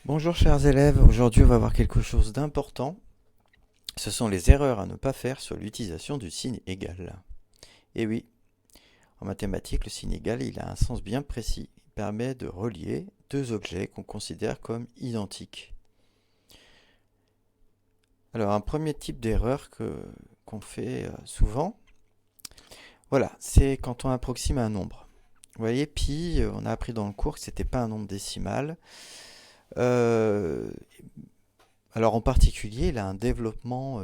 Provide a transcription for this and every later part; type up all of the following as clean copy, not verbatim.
Bonjour chers élèves, aujourd'hui on va voir quelque chose d'important. Ce sont les erreurs à ne pas faire sur l'utilisation du signe égal. Et oui, en mathématiques, le signe égal il a un sens bien précis. Il permet de relier deux objets qu'on considère comme identiques. Alors un premier type d'erreur qu'on fait souvent, voilà, c'est quand on approxime un nombre. Vous voyez, pi, on a appris dans le cours que c'était pas un nombre décimal. Euh, Alors en particulier, il a un développement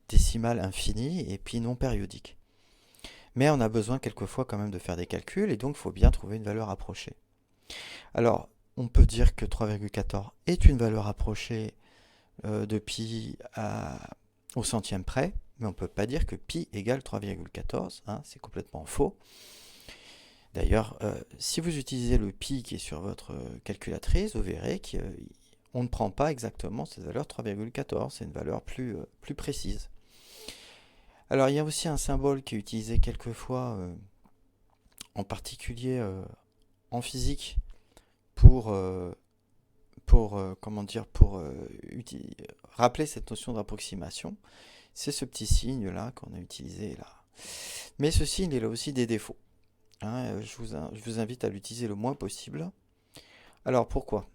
décimal infini et puis non périodique. Mais on a besoin quelquefois quand même de faire des calculs et donc il faut bien trouver une valeur approchée. Alors on peut dire que 3,14 est une valeur approchée de pi au centième près, mais on ne peut pas dire que pi égale 3,14, hein, c'est complètement faux. D'ailleurs, si vous utilisez le pi qui est sur votre calculatrice, vous verrez qu'on ne prend pas exactement cette valeur 3,14, c'est une valeur plus précise. Alors il y a aussi un symbole qui est utilisé quelquefois, en particulier en physique, pour, comment dire, rappeler cette notion d'approximation. C'est ce petit signe là qu'on a utilisé là. Mais ce signe il a aussi des défauts, hein. Je vous invite à l'utiliser le moins possible. Alors pourquoi?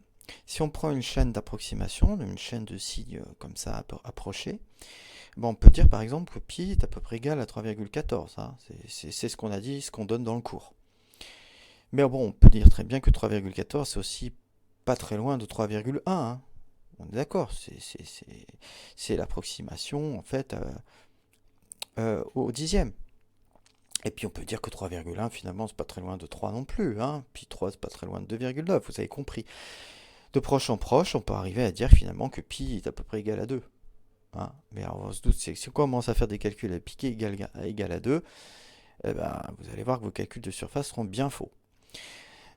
Si on prend une chaîne d'approximation, une chaîne de signes comme ça approchés, bon, on peut dire par exemple que pi est à peu près égal à 3,14, hein. C'est ce qu'on a dit, ce qu'on donne dans le cours. Mais bon, on peut dire très bien que 3,14 c'est aussi pas très loin de 3,1, hein. On est d'accord, c'est l'approximation en fait au dixième. Et puis on peut dire que 3,1 finalement c'est pas très loin de 3 non plus, hein. Puis 3 c'est pas très loin de 2,9, vous avez compris. De proche en proche, on peut arriver à dire finalement que pi est à peu près égal à 2. Hein. Mais alors, on se doute, c'est que si on commence à faire des calculs à pi égal à 2, eh ben, vous allez voir que vos calculs de surface seront bien faux.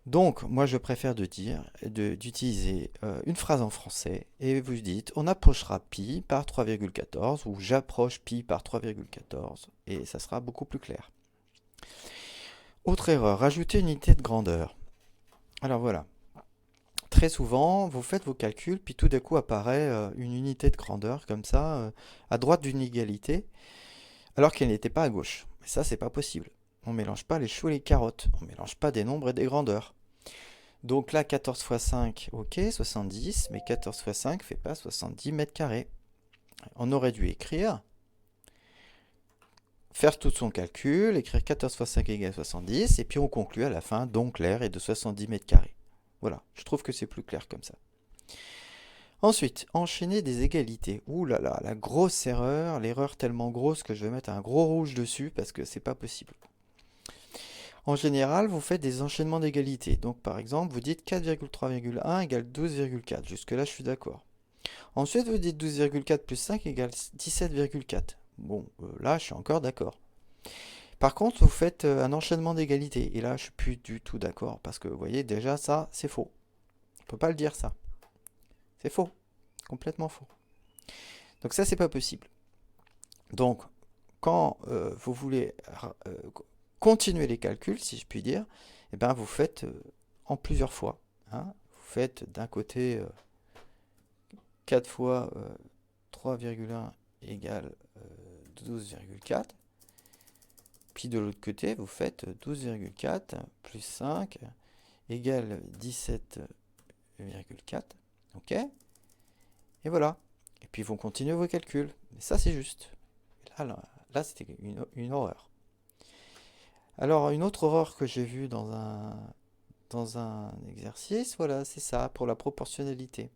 Donc, moi, je préfère d'utiliser une phrase en français et vous dites on approchera pi par 3,14 ou j'approche pi par 3,14 et ça sera beaucoup plus clair. Autre erreur, rajouter une unité de grandeur. Alors voilà, très souvent, vous faites vos calculs, puis tout d'un coup apparaît une unité de grandeur comme ça, à droite d'une égalité, alors qu'elle n'était pas à gauche. Mais ça, c'est pas possible. On ne mélange pas les choux et les carottes. On ne mélange pas des nombres et des grandeurs. Donc là, 14 fois 5, ok, 70, mais 14 fois 5 ne fait pas 70 mètres carrés. On aurait dû écrire, faire tout son calcul, écrire 14 fois 5 égale 70, et puis on conclut à la fin, donc l'air est de 70 mètres carrés. Voilà, je trouve que c'est plus clair comme ça. Ensuite, enchaîner des égalités. Ouh là là, la grosse erreur, l'erreur tellement grosse que je vais mettre un gros rouge dessus parce que c'est pas possible. En général, vous faites des enchaînements d'égalités. Donc par exemple, vous dites 4,3,1 égale 12,4. Jusque-là, je suis d'accord. Ensuite, vous dites 12,4 plus 5 égale 17,4. Bon, là, je suis encore d'accord. Par contre, vous faites un enchaînement d'égalités. Et là, je suis plus du tout d'accord. Parce que vous voyez, déjà, ça, c'est faux. On ne peut pas le dire, ça. C'est faux. Complètement faux. Donc ça, c'est pas possible. Donc, quand vous voulez continuer les calculs, si je puis dire, eh ben, vous faites en plusieurs fois. Hein. Vous faites d'un côté 4 fois 3,1 égale 12,4. Puis de l'autre côté, vous faites 12,4 plus 5 égale 17,4. Ok? Et voilà. Et puis vous continuez vos calculs. Mais ça, c'est juste. Là c'était une horreur. Alors, une autre horreur que j'ai vue dans un exercice, voilà, c'est ça, pour la proportionnalité.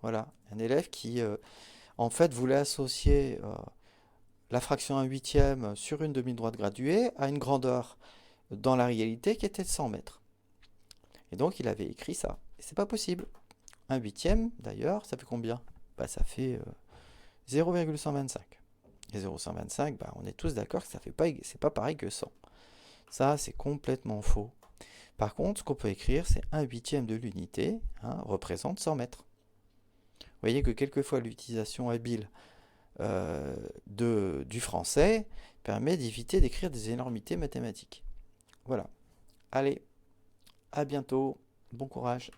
Voilà, un élève qui, en fait, voulait associer la fraction 1 huitième sur une demi-droite graduée à une grandeur dans la réalité qui était de 100 mètres. Et donc, il avait écrit ça. Et c'est pas possible. 1 huitième, d'ailleurs, ça fait combien? Bah, ça fait 0,125. Et 0,125, bah, on est tous d'accord que ça fait pas, c'est pas pareil que 100. Ça, c'est complètement faux. Par contre, ce qu'on peut écrire, c'est 1 huitième de l'unité, hein, représente 100 mètres. Vous voyez que quelquefois l'utilisation habile du français permet d'éviter d'écrire des énormités mathématiques. Voilà. Allez, à bientôt. Bon courage.